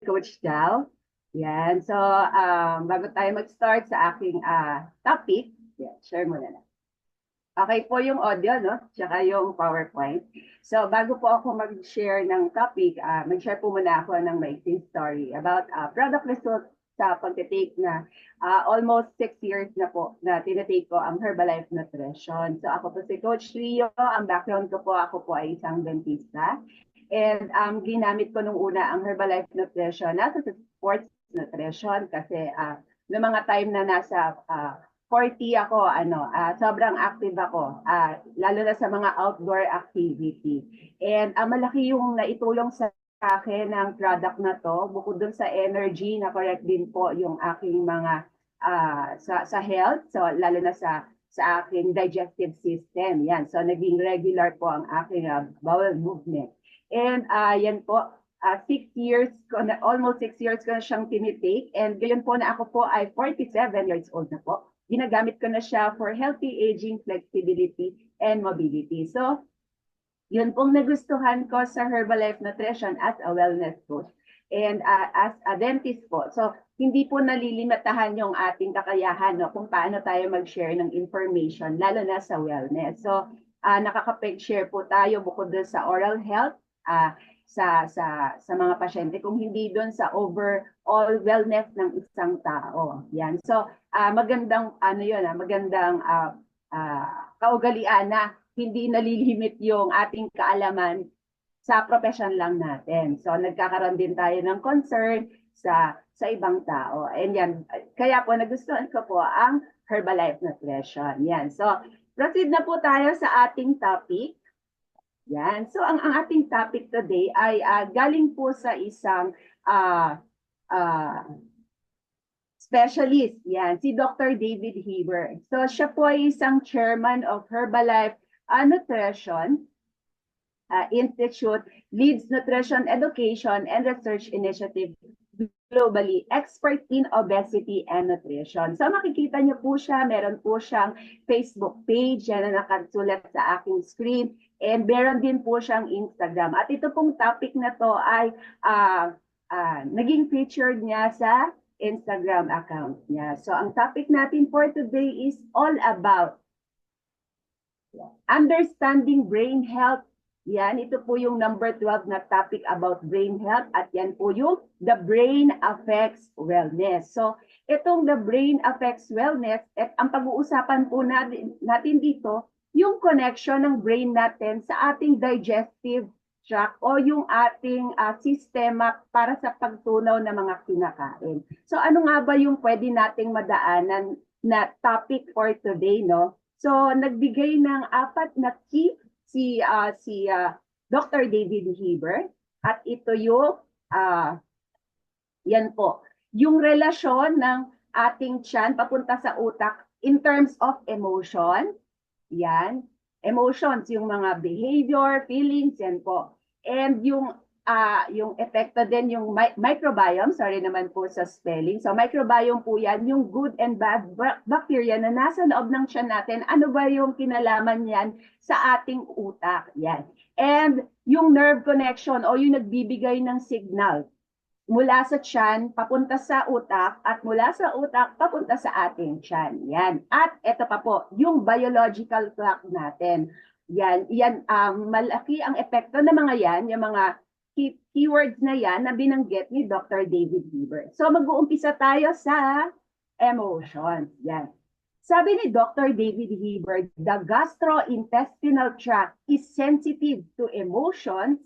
Coach Jal. Yan. So, bago tayo mag-start sa aking topic, share mo na lang. Okay po yung audio, no? Tsaka yung PowerPoint. So, bago po ako mag-share ng topic, mag-share po muna ako ng maikling story about product results sa pag-take na almost 6 years na po na tinatake ko ang Herbalife Nutrition. So, ako po si Coach Rio. Ang background ko po, ako po ay isang dentista. And ginamit ko nung una ang Herbalife Nutrition nasa sports nutrition kasi noong mga time na nasa 40 ako, sobrang active ako, lalo na sa mga outdoor activity. And malaki yung naitulong sa akin ng product na to, bukod dun sa energy, na correct din po yung aking mga sa health, so lalo na sa aking digestive system. Yan, so naging regular po ang aking bowel movement. And yan po, 6 years, almost 6 years ko na siyang tinitake. And ngayon po na ako po ay 47 years old na po. Ginagamit ko na siya for healthy aging, flexibility, and mobility. So, yun pong nagustuhan ko sa Herbalife Nutrition as a wellness coach and as a dentist po. So, hindi po nalilimitahan yung ating kakayahan, no, kung paano tayo mag-share ng information, lalo na sa wellness. So, nakakapag-share po tayo bukod doon sa oral health, sa mga pasyente, kung hindi doon sa overall wellness ng isang tao. Yan. So, magandang magandang kaugalian na hindi nalilimit yung ating kaalaman sa profession lang natin. So, nagkakaroon din tayo ng concern sa ibang tao. And yan, kaya po nagustuhan ko po ang Herbalife Nutrition. Yan. So, proceed na po tayo sa ating topic. Yan. So, ang ating topic today ay galing po sa isang specialist. Yan, si Dr. David Heber. So, siya po ay isang chairman of Herbalife Nutrition Institute, leads Nutrition Education and Research Initiative globally, expert in obesity and nutrition. So makikita niyo po siya, meron po siyang Facebook page, yan na nakasulat sa aking screen, and meron din po siyang Instagram. At ito pong topic na to ay naging featured niya sa Instagram account niya. So ang topic natin for today is all about understanding brain health. Yan, ito po yung number 12 na topic about brain health, at yan po yung the brain affects wellness. So, itong the brain affects wellness, at ang pag-uusapan po natin dito, yung connection ng brain natin sa ating digestive tract o yung ating sistema para sa pagtunaw ng mga kinakain. So, ano nga ba yung pwede nating madaanan na topic for today, no? So, nagbigay ng 4 na key si Dr. David Heber, at ito yung yan po, yung relasyon ng ating tiyan papunta sa utak in terms of emotion. Yan, emotions, yung mga behavior, feelings, yan po. And yung epekto din yung microbiome, sorry naman po sa spelling. So microbiome po yan, yung good and bad bacteria na nasa loob ng tiyan natin. Ano ba yung kinalaman yan sa ating utak? Yan. And yung nerve connection o yung nagbibigay ng signal mula sa tiyan papunta sa utak, at mula sa utak papunta sa ating tiyan. Yan. At ito pa po, yung biological clock natin. Yan, malaki ang epekto ng mga yan, yung mga keywords na yan na binanggit ni Dr. David Heber. So mag-uumpisa tayo sa emotions. Yan. Sabi ni Dr. David Heber, the gastrointestinal tract is sensitive to emotions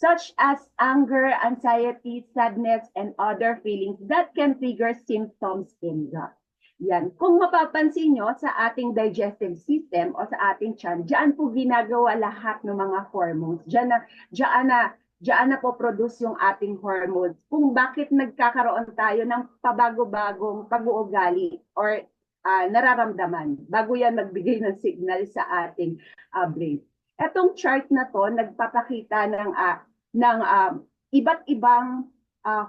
such as anger, anxiety, sadness, and other feelings that can trigger symptoms in gut. Yan. Kung mapapansin nyo sa ating digestive system o sa ating tiyan, diyan po ginagawa lahat ng mga hormones. Diyan na po produce yung ating hormones. Kung bakit nagkakaroon tayo ng pabago-bagong pag-uugali or nararamdaman bago yan magbigay ng signal sa ating brain. Etong chart na to nagpapakita ng iba't ibang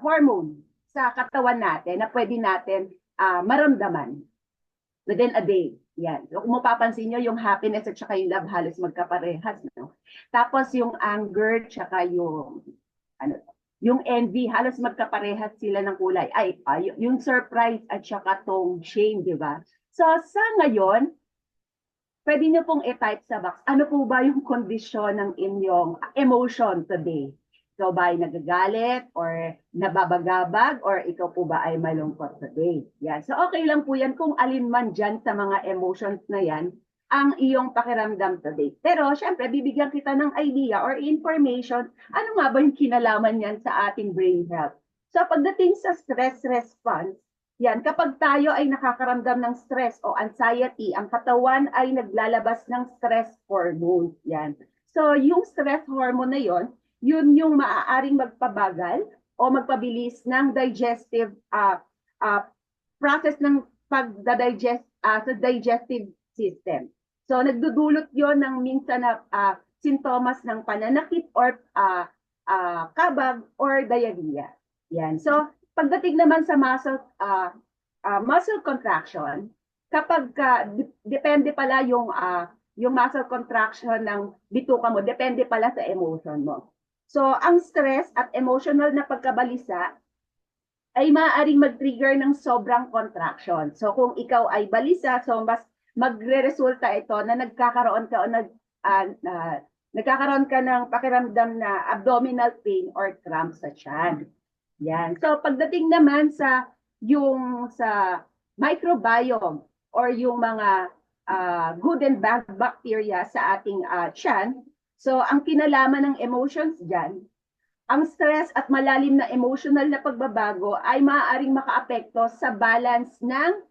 hormone sa katawan natin na pwede natin maramdaman within a day. Yan. So, kung mapapansin nyo, yung happiness at saka yung love halos magkaparehas. No? Tapos yung anger, tsaka yung Yung envy, halos magkaparehas sila ng kulay. Yung surprise at saka tong shame, di ba? So sa ngayon, pwede niyo pong i-type sa box, ano po ba yung kondisyon ng inyong emotion today? Ikaw ba ay nagagalit or nababagabag or ikaw po ba ay malungkot today? Yan. So okay lang po yan kung alin man dyan sa mga emotions na yan ang iyong pakiramdam today. Pero syempre, bibigyan kita ng idea or information, ano nga ba yung kinalaman yan sa ating brain health? So pagdating sa stress response, yan, kapag tayo ay nakakaramdam ng stress o anxiety, ang katawan ay naglalabas ng stress hormone. Yan. So, yung stress hormone na yon, yun yung maaaring magpabagal o magpabilis ng digestive process ng pagda-digest sa digestive system. So, nagdudulot yon ng minsan na sintomas ng pananakit or kabag or diarrhea. Yan. So, pagdating naman sa muscle contraction, kapag depende pala yung muscle contraction ng bituka mo, depende pala sa emotion mo. So, ang stress at emotional na pagkabalisa ay maaaring mag-trigger ng sobrang contraction. So, kung ikaw ay balisa, so mas magre-resulta ito na nagkakaroon ka o nagkakaroon ka ng pakiramdam na abdominal pain or cramp sa tiyan. Yan. So pagdating naman sa microbiome or yung mga good and bad bacteria sa ating tiyan, so ang kinalaman ng emotions diyan, ang stress at malalim na emotional na pagbabago ay maaaring makaapekto sa balance ng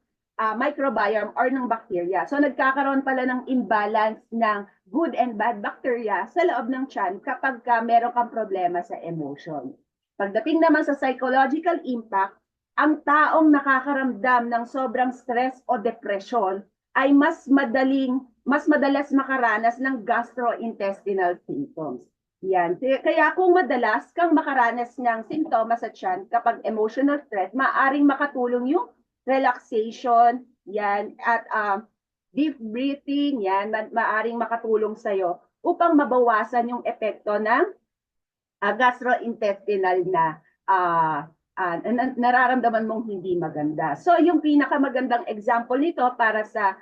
microbiome or ng bacteria. So nagkakaroon pala ng imbalance ng good and bad bacteria sa loob ng tiyan kapag meron kang problema sa emotion. Pagdating naman sa psychological impact, ang taong nakakaramdam ng sobrang stress o depression ay mas madalas makaranas ng gastrointestinal symptoms. Yan. Kaya kung madalas kang makaranas ng simptomas sa tiyan kapag emotional stress, maaaring makatulong yung relaxation, yan, at deep breathing, yan, maaaring makatulong sa'yo upang mabawasan yung epekto ng gastrointestinal na nararamdaman mong hindi maganda. So yung pinakamagandang example nito para sa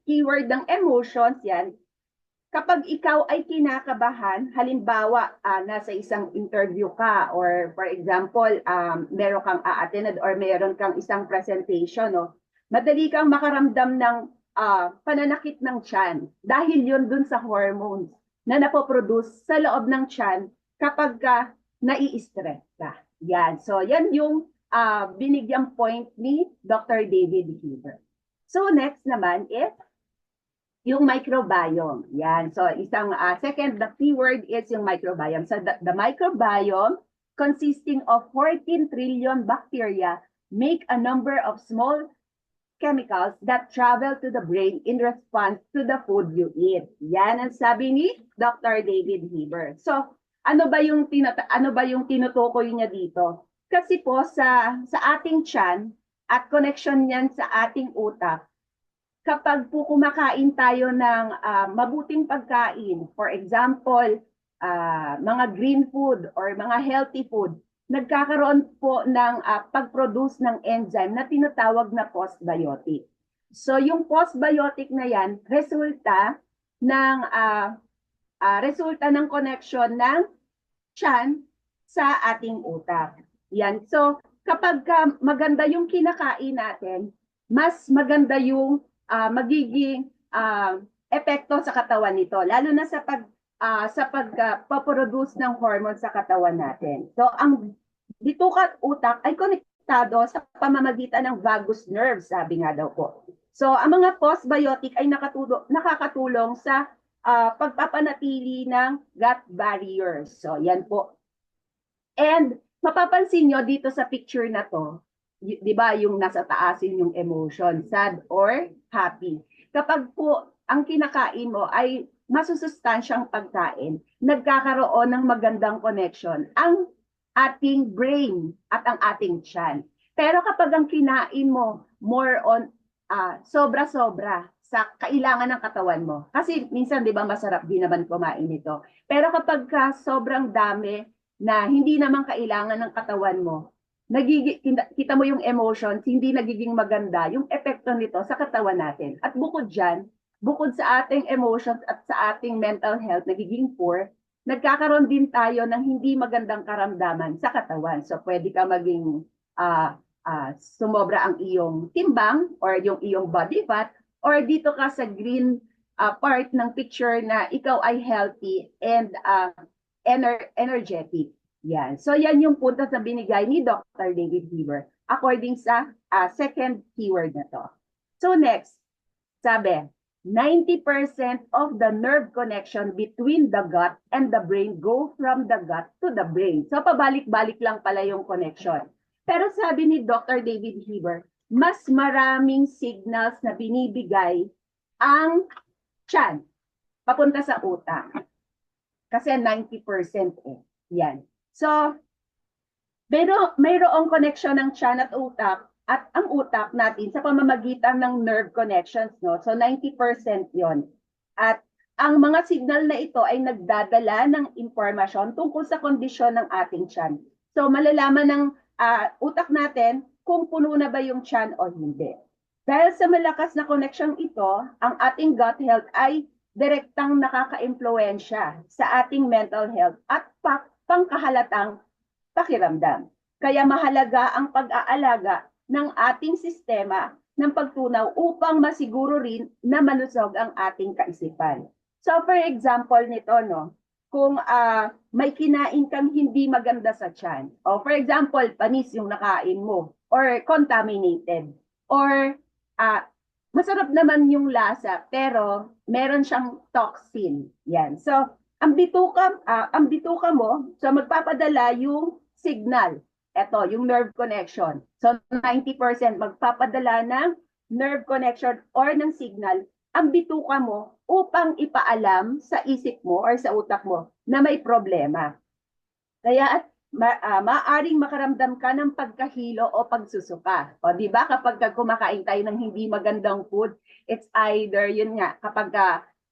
keyword ng emotions yan, kapag ikaw ay kinakabahan, halimbawa nasa isang interview ka or for example meron kang a-attend or meron kang isang presentation, no, madali kang makaramdam ng pananakit ng tiyan dahil yun dun sa hormones na napoproduce sa loob ng tiyan kapag nai-stress ka. Yan. So, yan yung binigyang point ni Dr. David Heber. So, next naman is yung microbiome. Yan. So, isang second, the keyword is yung microbiome. So, the microbiome consisting of 14 trillion bacteria make a number of small chemicals that travel to the brain in response to the food you eat. Yan ang sabi ni Dr. David Heber. So, ano ba yung tinutukoy niya dito? Kasi po sa ating tiyan at connection niyan sa ating utak, kapag po kumakain tayo ng mabuting pagkain, for example, mga green food or mga healthy food, nagkakaroon po ng pag-produce ng enzyme na tinatawag na postbiotic. So yung postbiotic na yan, resulta ng connection ng tiyan sa ating utak. Yan. So kapag maganda yung kinakain natin, mas maganda yung magiging epekto sa katawan nito, lalo na sa pagpaproduce ng hormones sa katawan natin. So, ang bituka at utak ay konektado sa pamamagitan ng vagus nerve, sabi nga daw po. So, ang mga postbiotic ay nakakatulong sa pagpapanatili ng gut barriers. So, yan po. And, mapapansin nyo dito sa picture na to, di ba yung nasa taas yung emotion, sad or happy. Kapag po ang kinakain mo ay masusustansyang pagkain, nagkakaroon ng magandang connection ang ating brain at ang ating tiyan. Pero kapag ang kinain mo more on sobra-sobra sa kailangan ng katawan mo. Kasi minsan, di ba, masarap din naman kumain ito. Pero kapag sobrang dami na hindi naman kailangan ng katawan mo, kita mo yung emotions, hindi nagiging maganda yung epekto nito sa katawan natin. At bukod dyan, bukod sa ating emotions at sa ating mental health nagiging poor, nagkakaroon din tayo ng hindi magandang karamdaman sa katawan. So pwede ka maging sumobra ang iyong timbang or yung iyong body fat, or dito ka sa green part ng picture na ikaw ay healthy and energetic. Yan. So yan yung puntos na binigay ni Dr. David Heber according sa second keyword na to. So next, sabi, 90% of the nerve connection between the gut and the brain go from the gut to the brain. So pabalik-balik lang pala yung connection. Pero sabi ni Dr. David Heber, mas maraming signals na binibigay ang tiyan papunta sa utak. Kasi 90% eh. Yan. So, pero mayroong connection ng tiyan at utak at ang utak natin sa pamamagitan ng nerve connections, no? So 90% 'yon. At ang mga signal na ito ay nagdadala ng impormasyon tungkol sa kondisyon ng ating tiyan. So malalaman ng utak natin kung puno na ba yung tiyan o hindi. Dahil sa malakas na connection ito, ang ating gut health ay direktang nakaka-impluwensya sa ating mental health at pangkahalatang pakiramdam. Kaya mahalaga ang pag-aalaga ng ating sistema ng pagtunaw upang masiguro rin na malusog ang ating kaisipan. So for example nito, no, kung may kinain kang hindi maganda sa tiyan, o for example, panis yung nakain mo, or contaminated, or masarap naman yung lasa, pero meron siyang toxin. Yan. So, ang bituka mo, so magpapadala yung signal. Ito, yung nerve connection. So, 90% magpapadala ng nerve connection or ng signal ang bituka mo upang ipaalam sa isip mo or sa utak mo na may problema. Kaya maaring makaramdam ka ng pagkahilo o pagsusuka. O di ba kapag kumakain tayo ng hindi magandang food, it's either yun nga kapag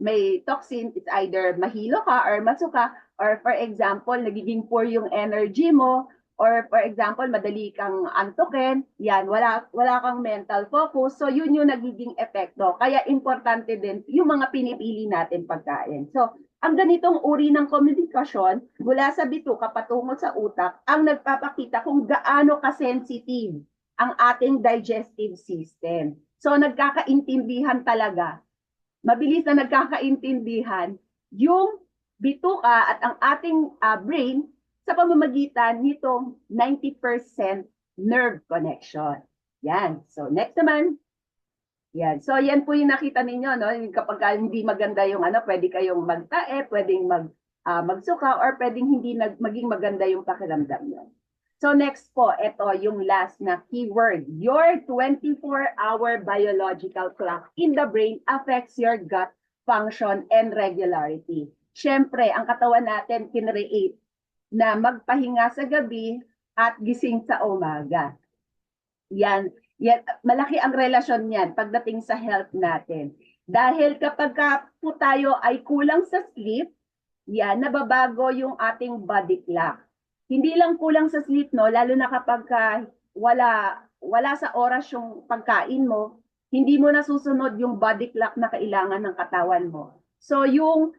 may toxin, it's either mahilo ka or masuka, or for example, nagiging poor yung energy mo, or for example, madali kang antukin, yan, wala kang mental focus, so yun yung nagiging epekto. Kaya importante din yung mga pinipili natin pagkain. So, ang ganitong uri ng komunikasyon mula sa bituka patungo sa utak ang nagpapakita kung gaano ka-sensitive ang ating digestive system. So, nagkakaintindihan talaga, mabilis na nagkakaintindihan yung bituka at ang ating brain sa pamamagitan nitong 90% nerve connection. Yan. So, next naman. Yan. So, yan po yung nakita ninyo, no? Kapag hindi maganda yung pwede kayong magtae, pwedeng magsuka, or pwedeng hindi maging maganda yung pakiramdam nyo. So, next po, ito yung last na keyword. Your 24-hour biological clock in the brain affects your gut function and regularity. Siyempre, ang katawan natin kinreate na magpahinga sa gabi at gising sa umaga. Yan, malaki ang relasyon niyan pagdating sa health natin. Dahil kapag po tayo ay kulang sa sleep, yan, nababago yung ating body clock. Hindi lang kulang sa sleep, no, lalo na kapag wala sa oras yung pagkain mo, hindi mo nasusunod yung body clock na kailangan ng katawan mo. So yung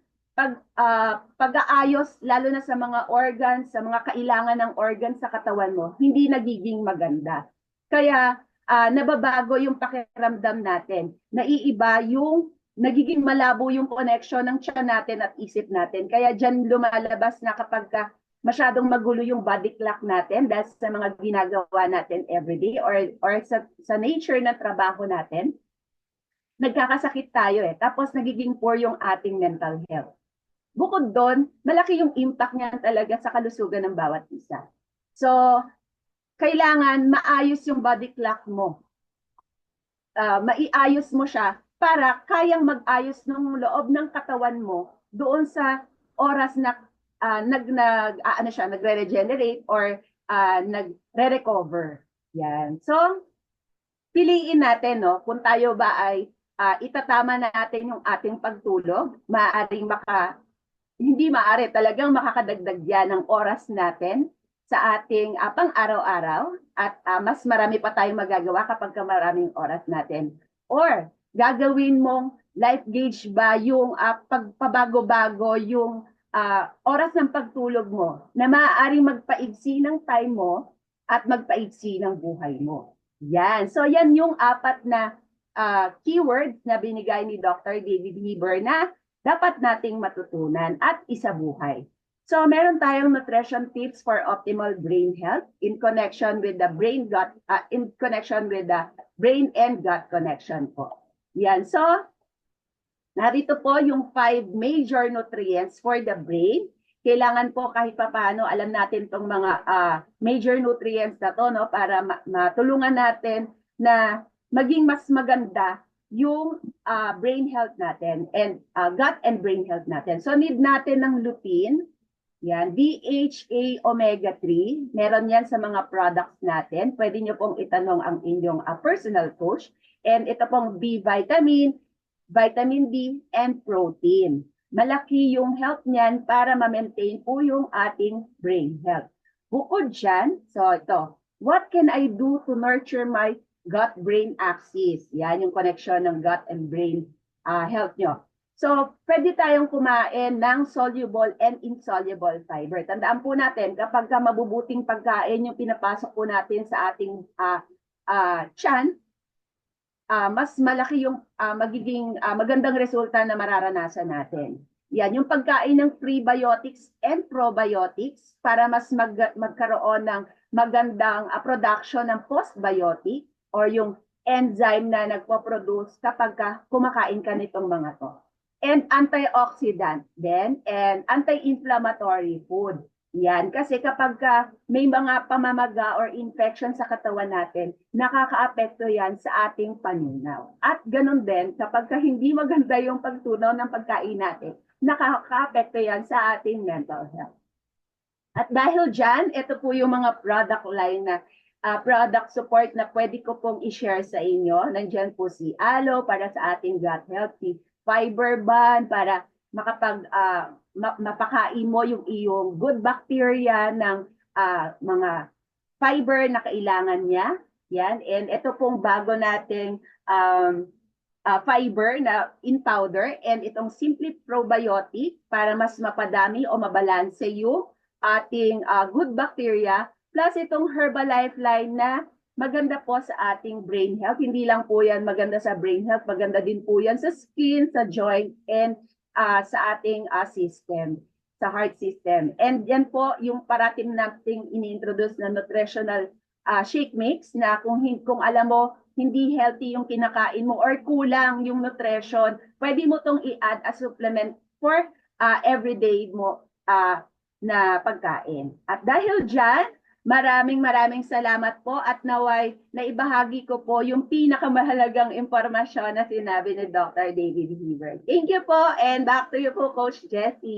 pag-aayos, lalo na sa mga organs, sa mga kailangan ng organs sa katawan mo, hindi nagiging maganda. Kaya nababago yung pakiramdam natin. Naiiba yung nagiging malabo yung connection ng tiyan natin at isip natin. Kaya dyan lumalabas na kapag masyadong magulo yung body clock natin dahil sa mga ginagawa natin everyday or sa nature ng trabaho natin, nagkakasakit tayo eh. Tapos nagiging poor yung ating mental health. Bukod doon, malaki yung impact niya talaga sa kalusugan ng bawat isa. So, kailangan maayos yung body clock mo. Maiayos mo siya para kayang mag-ayos ng loob ng katawan mo doon sa oras na nagre-regenerate or nagre-recover. Yan. So, piliin natin, no, kung tayo ba ay itatama natin yung ating pagtulog. Hindi maaari, talagang makakadagdag yan ng oras natin sa ating pang-araw-araw at mas marami pa tayong magagawa kapag maraming oras natin. Or gagawin mong life gauge ba yung pagpabago-bago yung oras ng pagtulog mo na maaaring magpaigsi ng time mo at magpaigsi ng buhay mo. Yan. So yan yung apat na keywords na binigay ni Dr. David Heber na dapat nating matutunan at isabuhay. So meron tayong nutrition tips for optimal brain health in connection with the brain and gut connection po. Yan. So narito po yung 5 major nutrients for the brain. Kailangan po kahit papaano alam natin tong mga major nutrients na to, no, para matulungan natin na maging mas maganda yung brain health natin and gut and brain health natin. So need natin ng lutein, yan, DHA omega-3, meron yan sa mga products natin. Pwede nyo pong itanong ang inyong personal coach. And ito pong B vitamin, vitamin D, and protein. Malaki yung help niyan para ma-maintain po yung ating brain health. Bukod dyan, so ito, what can I do to nurture my gut-brain axis? Yan yung connection ng gut and brain health nyo. So, pwede tayong kumain ng soluble and insoluble fiber. Tandaan po natin, kapag mabubuting pagkain yung pinapasok po natin sa ating tiyan, mas malaki yung magiging magandang resulta na mararanasan natin. Yan, yung pagkain ng prebiotics and probiotics para mas magkaroon ng magandang production ng postbiotic or yung enzyme na nagpo-produce kapag kumakain ka nitong mga to. And antioxidant din and anti-inflammatory food. Yan, kasi kapag may mga pamamaga or infection sa katawan natin, nakakaapekto yan sa ating panunaw. At ganun din, kapag hindi maganda yung pagtunaw ng pagkain natin, nakakaapekto yan sa ating mental health. At dahil dyan, ito po yung mga product line na product support na pwede ko pong i-share sa inyo. Nandiyan po si Aloe para sa ating gut health, si Fiber Bun para mapakain mo yung iyong good bacteria ng mga fiber na kailangan niya. Yan. And ito pong bago nating fiber na in powder and itong Simply Probiotic para mas mapadami o mabalanse yung ating good bacteria plus itong Herbalife line na maganda po sa ating brain health. Hindi lang po yan maganda sa brain health, maganda din po yan sa skin, sa joint, and sa ating system, sa heart system. And yan po yung parating nating ini-introduce na nutritional shake mix na kung alam mo, hindi healthy yung kinakain mo or kulang yung nutrition, pwede mo tong i-add as supplement for everyday mo na pagkain. At dahil dyan, maraming salamat po at naway naibahagi ko po yung pinakamahalagang impormasyon na sinabi ni Dr. David Heber. Thank you po and back to you po, Coach Jessie.